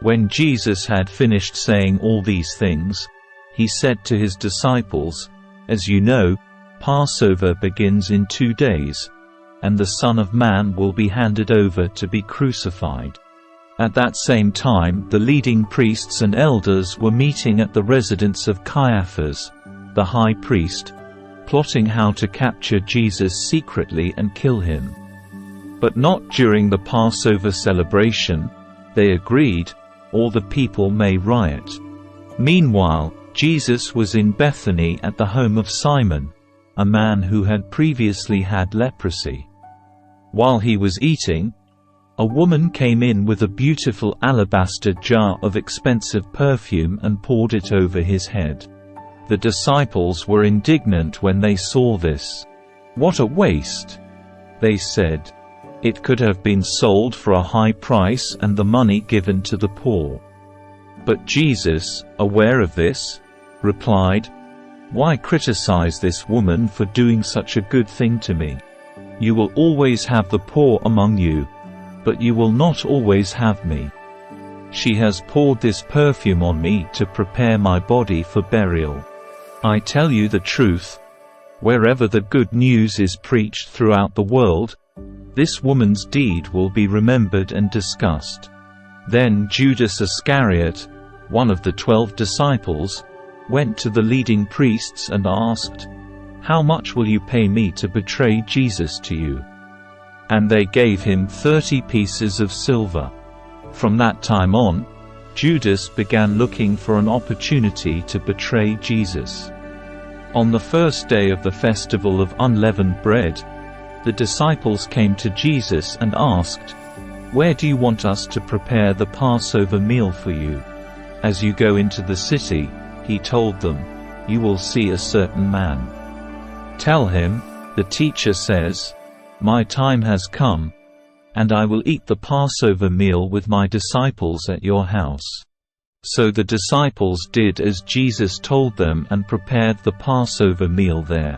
When Jesus had finished saying all these things, he said to his disciples, "As you know, Passover begins in 2 days, and the Son of Man will be handed over to be crucified." At that same time the leading priests and elders were meeting at the residence of Caiaphas, the high priest, plotting how to capture Jesus secretly and kill him. But not during the Passover celebration, they agreed, or the people may riot. Meanwhile, Jesus was in Bethany at the home of Simon, a man who had previously had leprosy. While he was eating, a woman came in with a beautiful alabaster jar of expensive perfume and poured it over his head. The disciples were indignant when they saw this. "What a waste!" they said. "It could have been sold for a high price and the money given to the poor." But Jesus, aware of this, replied, "Why criticize this woman for doing such a good thing to me? You will always have the poor among you, but you will not always have me. She has poured this perfume on me to prepare my body for burial. I tell you the truth, wherever the good news is preached throughout the world, this woman's deed will be remembered and discussed." Then Judas Iscariot, one of the 12 disciples, went to the leading priests and asked, "How much will you pay me to betray Jesus to you?" And they gave him 30 pieces of silver. From that time on, Judas began looking for an opportunity to betray Jesus. On the first day of the festival of unleavened bread, the disciples came to Jesus and asked, "Where do you want us to prepare the Passover meal for you?" "As you go into the city," he told them, "you will see a certain man. Tell him, 'The teacher says, my time has come, and I will eat the Passover meal with my disciples at your house.'" So the disciples did as Jesus told them and prepared the Passover meal there.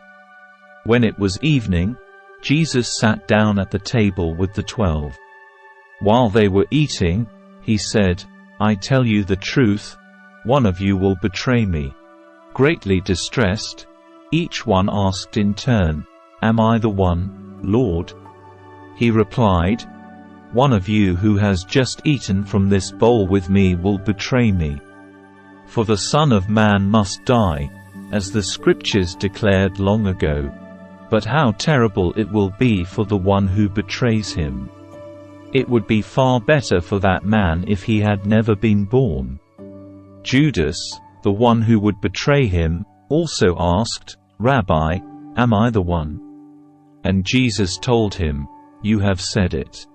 When it was evening, Jesus sat down at the table with the 12. While they were eating, he said, "I tell you the truth, one of you will betray me." Greatly distressed, each one asked in turn, "Am I the one, Lord?" He replied, "One of you who has just eaten from this bowl with me will betray me. For the Son of Man must die, as the Scriptures declared long ago. But how terrible it will be for the one who betrays him. It would be far better for that man if he had never been born." Judas, the one who would betray him, also asked, "Rabbi, am I the one?" And Jesus told him, "You have said it."